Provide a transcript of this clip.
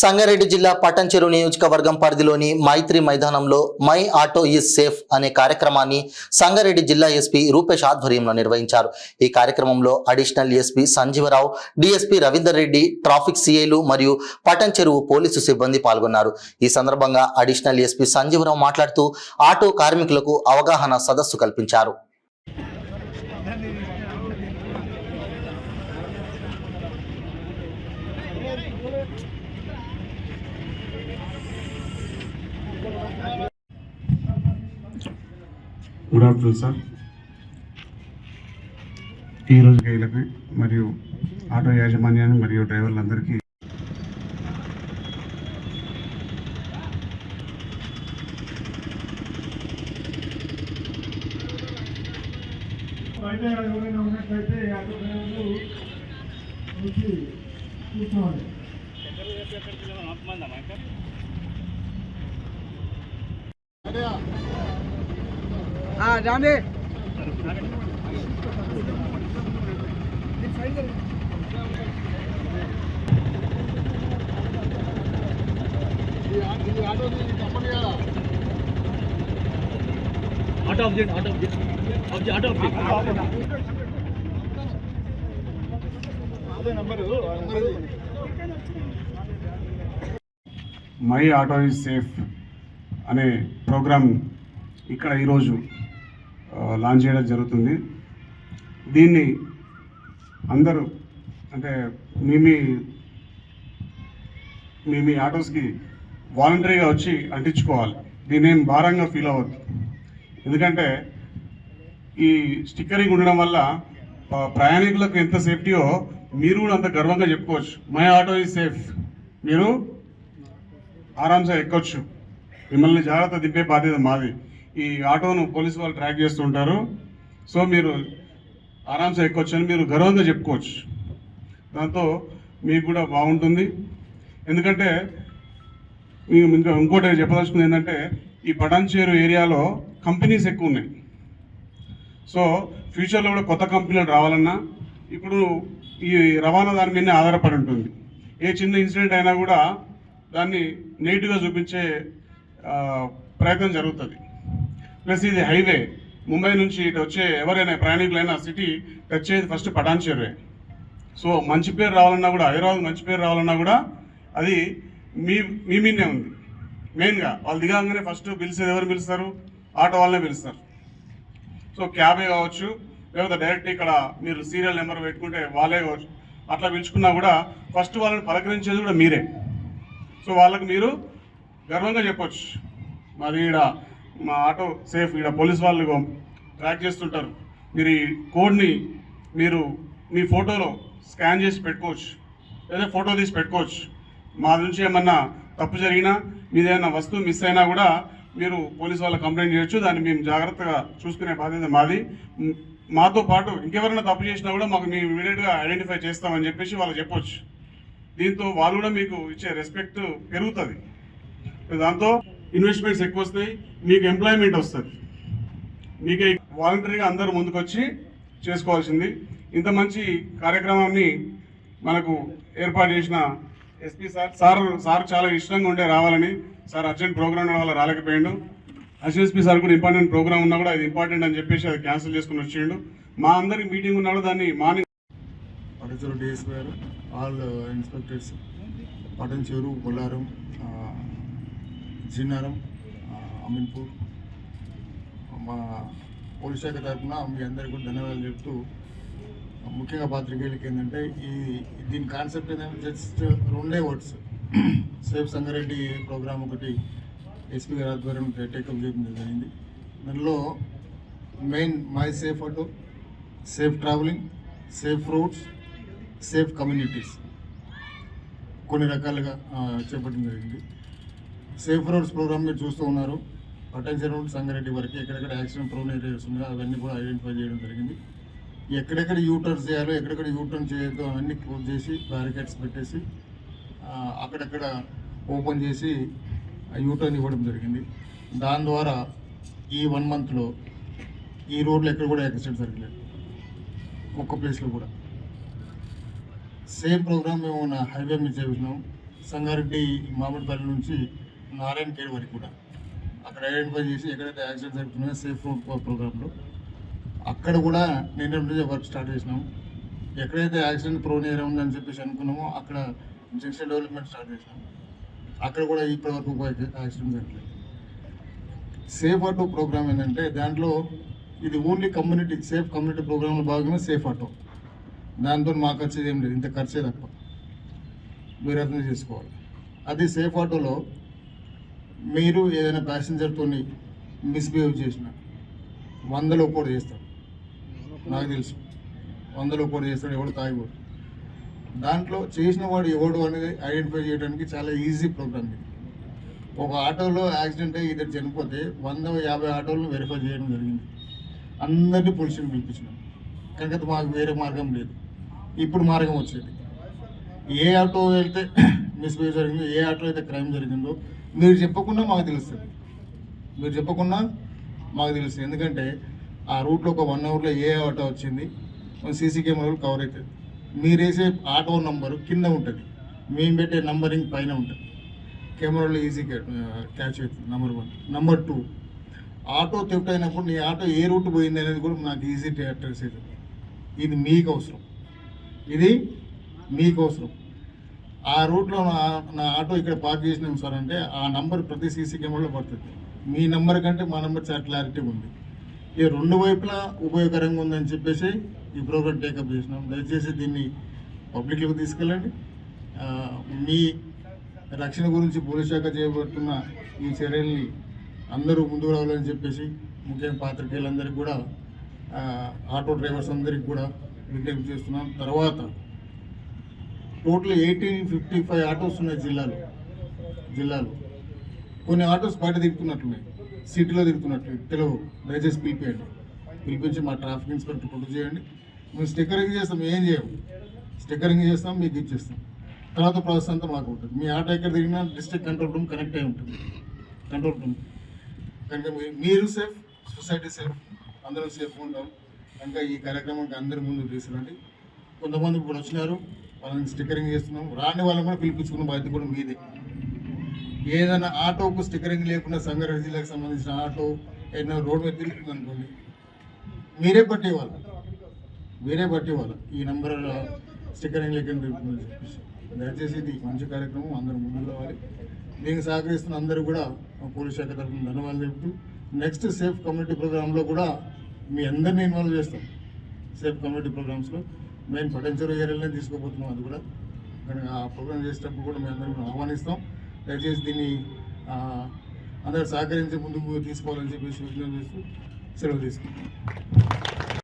సంగారెడ్డి జిల్లా పట్టంచెరు నియోజకవర్గం పరిధిలోని మైత్రి మైదానంలో మై ఆటో ఈజ్ సేఫ్ అనే కార్యక్రమాన్ని సంగారెడ్డి జిల్లా ఎస్పీ రూపేష్ ఆధ్వర్యంలో నిర్వహించారు. ఈ కార్యక్రమంలో additional SP Sanjeeva Rao, DSP Ravinder Reddy, traffic సిఐలు మరియు పట్టంచెరువు పోలీసు సిబ్బంది పాల్గొన్నారు. ఈ సందర్భంగా అడిషనల్ ఎస్పీ సంజీవరావు మాట్లాడుతూ ఆటో కార్మికులకు అవగాహన సదస్సు కల్పించారు. Good afternoon sir. ఈరోజు కైలకి మరియు ఆటో యాజమాన్యాన్ని మరియు డ్రైవర్లందరికీ ఎవరైనా ఉన్నట్లయితే ఆటో డ్రైవర్లు వచ్చి కూర్చోవాలి. రాండి మై ఆటో ఈజ్ సేఫ్ అనే ప్రోగ్రామ్ ఇక్కడ ఈరోజు లాంచ్ చేయడం జరుగుతుంది. దీన్ని అందరూ అంటే మీ ఆటోస్కి వాలంటరీగా వచ్చి అంటించుకోవాలి. దీన్ని ఏం భారంగా ఫీల్ అవ్వద్దు. ఎందుకంటే ఈ స్టిక్కరింగ్ ఉండడం వల్ల ప్రయాణికులకు ఎంత సేఫ్టీయో మీరు కూడా అంత గర్వంగా చెప్పుకోవచ్చు. మై ఆటో ఈజ్ సేఫ్, మీరు ఆరాంసే ఎక్కొచ్చు. మిమ్మల్ని జాగ్రత్త దింపే బాధ్యత మాది. ఈ ఆటోను పోలీసు వాళ్ళు ట్రాక్ చేస్తుంటారు. సో మీరు ఆరాంసే ఎక్కొచ్చు అని మీరు గర్వంగా చెప్పుకోవచ్చు. దాంతో మీకు కూడా బాగుంటుంది. ఎందుకంటే మేము ఇంకోటి చెప్పదలుచుకుంది ఏంటంటే ఈ పటాన్చేరు ఏరియాలో కంపెనీస్ ఎక్కువ ఉన్నాయి. సో ఫ్యూచర్లో కూడా కొత్త కంపెనీలు రావాలన్నా ఇప్పుడు ఈ రవాణా దాని మీదనే ఆధారపడి ఉంటుంది. ఏ చిన్న ఇన్సిడెంట్ అయినా కూడా దాన్ని నెగిటివ్గా చూపించే ప్రయత్నం జరుగుతుంది. ప్లస్ ఇది హైవే, ముంబై నుంచి ఇటు వచ్చే ఎవరైనా ప్రయాణికులైనా సిటీ టచ్ అయ్యేది ఫస్ట్ పటాన్చెరువే. సో మంచి పేరు రావాలన్నా కూడా, హైదరాబాద్ మంచి పేరు రావాలన్నా కూడా అది మీ మీదే ఉంది. మెయిన్గా వాళ్ళు దిగంగానే ఫస్ట్ పిలిచేది ఎవరు పిలుస్తారు? ఆటో వాళ్ళనే పిలుస్తారు. సో క్యాబే కావచ్చు, లేకపోతే డైరెక్ట్ ఇక్కడ మీరు సీరియల్ నెంబర్ పెట్టుకుంటే వాళ్ళే కావచ్చు. అట్లా పిలుచుకున్నా కూడా ఫస్ట్ వాళ్ళని పలకరించేది కూడా మీరే. సో వాళ్ళకి మీరు గర్వంగా చెప్పొచ్చు, మాది ఈడ మా ఆటో సేఫ్, ఈడ పోలీస్ వాళ్ళు ట్రాక్ చేస్తుంటారు. మీరు ఈ కోడ్ని మీరు మీ ఫోటోలో స్కాన్ చేసి పెట్టుకోవచ్చు, లేదా ఫోటో తీసి పెట్టుకోవచ్చు. మా నుంచి ఏమన్నా తప్పు జరిగినా, మీదేమన్నా వస్తువు మిస్ అయినా కూడా మీరు పోలీస్ వాళ్ళకి కంప్లైంట్ చేయొచ్చు. దాన్ని మేము జాగ్రత్తగా చూసుకునే బాధ్యత మాది. మాతో పాటు ఇంకెవరైనా తప్పు చేసినా కూడా మాకు మేము ఇమీడియట్గా ఐడెంటిఫై చేస్తామని చెప్పేసి వాళ్ళకి చెప్పొచ్చు. దీంతో వాళ్ళు కూడా మీకు ఇచ్చే రెస్పెక్ట్ పెరుగుతుంది. దాంతో ఇన్వెస్ట్మెంట్స్ ఎక్కువ వస్తాయి, మీకు ఎంప్లాయ్మెంట్ వస్తుంది. మీకే వాలంటరీగా అందరూ ముందుకు వచ్చి చేసుకోవాల్సింది. ఇంత మంచి కార్యక్రమాన్ని మనకు ఏర్పాటు చేసిన ఎస్పీ సార్ చాలా ఇష్టంగా ఉండే రావాలని. సార్ అర్జెంట్ ప్రోగ్రామ్ వల్ల రాలేకపోయాడు. ఎస్పీ సార్ కూడా ఇంపార్టెంట్ ప్రోగ్రామ్ ఉన్నా కూడా అది ఇంపార్టెంట్ అని చెప్పేసి అది క్యాన్సిల్ చేసుకుని వచ్చిండు. మా అందరికి మీటింగ్ ఉన్నాడు, దాన్ని మార్నింగ్ పటంచెరు డిఎస్పీ గారు, ఆల్ ఇన్స్పెక్టర్స్, పటంచెరు, బొల్లారం, జిన్నారం, అమీన్పూర్, మా పోలీస్ శాఖ తరఫున మీ అందరికీ కూడా ధన్యవాదాలు చెప్తూ, ముఖ్యంగా పాత్రికేయులకి ఏంటంటే దీని కాన్సెప్ట్ ఏంటంటే జస్ట్ రెండే వర్డ్స్. సేఫ్ సంగారెడ్డి ప్రోగ్రామ్ ఒకటి ఎస్పీ గారి ఆధ్వర్యం టేకప్ చేయడం జరిగింది. దానిలో main my safe auto, safe travelling, safe roads, safe communities కొన్ని రకాలుగా చేపట్టడం జరిగింది. సేఫ్ రోడ్స్ ప్రోగ్రామ్ మీరు చూస్తూ ఉన్నారు. పటాన్చెరు నుండి సంగారెడ్డి వరకు ఎక్కడెక్కడ యాక్సిడెంట్ ప్రోన్ ఏరియాస్ ఉన్నాయో అవన్నీ కూడా ఐడెంటిఫై చేయడం జరిగింది. ఎక్కడెక్కడ యూటర్న్స్ చేయాలో, ఎక్కడెక్కడ యూటర్న్ చేయొద్దో అవన్నీ క్లోజ్ చేసి బ్యారికేడ్స్ పెట్టేసి అక్కడక్కడ ఓపెన్ చేసి యూటర్న్ ఇవ్వడం జరిగింది. దాని ద్వారా ఈ 1 monthలో ఈ రోడ్లు ఎక్కడ కూడా యాక్సిడెంట్ జరగలేదు, ఒక్క ప్లేస్లో కూడా. సేమ్ ప్రోగ్రామ్ మేము హైవే మీద చేసినాం. సంగారెడ్డి మామిడిపల్లి నుంచి నారాయణ ఖేడ్ వరకు కూడా అక్కడ ఐడెంటిఫై చేసి ఎక్కడైతే యాక్సిడెంట్ జరుగుతున్నాయో సేఫ్ రోడ్ ప్రోగ్రాంలో అక్కడ కూడా నేను వర్క్ స్టార్ట్ చేసినాము. ఎక్కడైతే యాక్సిడెంట్ ప్రోన్ ఏరియా ఉందని చెప్పేసి అనుకున్నామో అక్కడ జంక్షన్ డెవలప్మెంట్ స్టార్ట్ చేసినాము. అక్కడ కూడా ఇప్పటివరకు యాక్సిడెంట్ జరగలేదు. సేఫ్ ఆటో ప్రోగ్రామ్ ఏంటంటే దాంట్లో ఇది ఓన్లీ కమ్యూనిటీ సేఫ్ కమ్యూనిటీ ప్రోగ్రాంలో భాగమే సేఫ్ ఆటో. దాంతో మాకు వచ్చేది ఏం లేదు, ఇంత ఖర్చే తప్ప. మీరు అర్థం చేసుకోవాలి. అది సేఫ్ ఆటోలో మీరు ఏదైనా ప్యాసింజర్తో మిస్బిహేవ్ చేసిన 100లో కూడా చేస్తారు. నాకు తెలుసు 100లో కూడా చేస్తాడు, ఎవడు తాగిపోడు. దాంట్లో చేసిన వాడు ఎవడు అనేది ఐడెంటిఫై చేయడానికి చాలా ఈజీ ప్రోగ్రామ్ ఇది. ఒక ఆటోలో యాక్సిడెంట్ అయ్యి ఇద్దరు చనిపోతే 150 ఆటోలను వెరిఫై చేయడం జరిగింది. అందరినీ పోలీసుని పిలిపించినాం. కనుక మాకు వేరే మార్గం లేదు. ఇప్పుడు మార్గం వచ్చేది, ఏ ఆటో వెళ్తే మిస్బిహేవ్ జరిగిందో, ఏ ఆటో అయితే క్రైమ్ జరిగిందో మీరు చెప్పకుండా మాకు తెలుస్తుంది. మీరు చెప్పకుండా మాకు తెలుస్తుంది. ఎందుకంటే ఆ రూట్లో ఒక 1 అవర్లో ఏ ఆటో వచ్చింది సీసీ కెమెరాలు కవర్ అవుతుంది. మీరు వేసే ఆటో నంబరు కింద ఉంటుంది, మేము పెట్టే నంబరింగ్ పైన ఉంటుంది. కెమెరాలో ఈజీ క్యాచ్ అవుతుంది. నెంబర్ 1. నెంబర్ 2, ఆటో థెఫ్ట్ అయినప్పుడు నీ ఆటో ఏ రూట్ పోయింది అనేది కూడా నాకు ఈజీ ట్రేస్ అవుతుంది. ఇది మీకు అవసరం, ఇది మీకు అవసరం. ఆ రూట్లో నా ఆటో ఇక్కడ పార్క్ చేసినాం సార్ అంటే ఆ నంబర్ ప్రతి సీసీ కెమెరాలో పడుతుంది. మీ నెంబర్ కంటే మా నెంబర్ చాలా క్లారిటీ ఉంది. ఇది 2 వైపులా ఉపయోగకరంగా ఉందని చెప్పేసి ఈ ప్రోగ్రామ్ టేకప్ చేసినాం. దయచేసి దీన్ని పబ్లిక్లోకి తీసుకెళ్ళండి. మీ రక్షణ గురించి పోలీస్ శాఖ చేపడుతున్న ఈ చర్యల్ని అందరూ ముందుకు రావాలని చెప్పేసి ముఖ్యంగా పాత్రికేయులందరికీ కూడా ఆటో డ్రైవర్స్ అందరికీ కూడా విజ్ఞప్తి చేస్తున్నాం. తర్వాత టోటల్ 1855 ఆటోస్ ఉన్నాయి జిల్లాలో. కొన్ని ఆటోస్ బయట దిగుతున్నట్లున్నాయి, సిటీలో దిగుతున్నట్లు తెలుగు. దయచేసి పిలిపించి మా ట్రాఫిక్ ఇన్స్పెక్టర్ ప్రొడ్యూస్ చేయండి. మేము స్టిక్కరింగ్ చేస్తాం, ఏం చేయము, స్టిక్కరింగ్ చేస్తాం, మీకు ఇచ్చేస్తాం. తర్వాత ప్రాసెస్ అంతా మాకు ఉంటుంది. మీ ఆటో ఎక్కడ దిగినా డిస్ట్రిక్ట్ కంట్రోల్ రూమ్ కనెక్ట్ అయి ఉంటుంది, కంట్రోల్ రూమ్. కనుక మీరు సేఫ్, సొసైటీ సేఫ్, అందరూ సేఫ్గా ఉంటాం. కనుక ఈ కార్యక్రమానికి అందరి ముందు తీసుకురండి. కొంతమంది ఇప్పుడు వచ్చినారు, వాళ్ళని స్టిక్కరింగ్ చేస్తున్నాం. రాని వాళ్ళని కూడా పిలిపించుకున్న బాధ్యత కూడా మీదే. ఏదైనా ఆటోకు స్టిక్కరింగ్ లేకుండా సంగారెడ్డి జిల్లాకు సంబంధించిన ఆటో ఏదైనా రోడ్ మీద తిరుగుతుంది అనుకోండి, మీరే పట్టేవాళ్ళు ఈ నెంబర్ స్టిక్కరింగ్ లేకుండా తిరుగుతుందని చెప్పేసి. దయచేసి ఇది మంచి కార్యక్రమం, అందరూ ముందుకు రావాలి. దీనికి సహకరిస్తున్న అందరూ కూడా పోలీస్ శాఖ తరఫున ధన్యవాదాలు చెబుతూ నెక్స్ట్ సేఫ్ కమ్యూనిటీ ప్రోగ్రాంలో కూడా మీ అందరినీ ఇన్వాల్వ్ చేస్తాం. సేఫ్ కమ్యూనిటీ ప్రోగ్రామ్స్లో మేము పొటెన్షియల్ ఏరియాలనే తీసుకోబోతున్నాం. అది కూడా కానీ ఆ ప్రోగ్రామ్ చేసేటప్పుడు కూడా మేము అందరినీ ఆహ్వానిస్తాం. దయచేసి దీన్ని అందరూ సహకరించి ముందుకు తీసుకోవాలని చెప్పేసి విజ్ఞప్తి చేస్తూ సెలవు తీసుకుంటాం.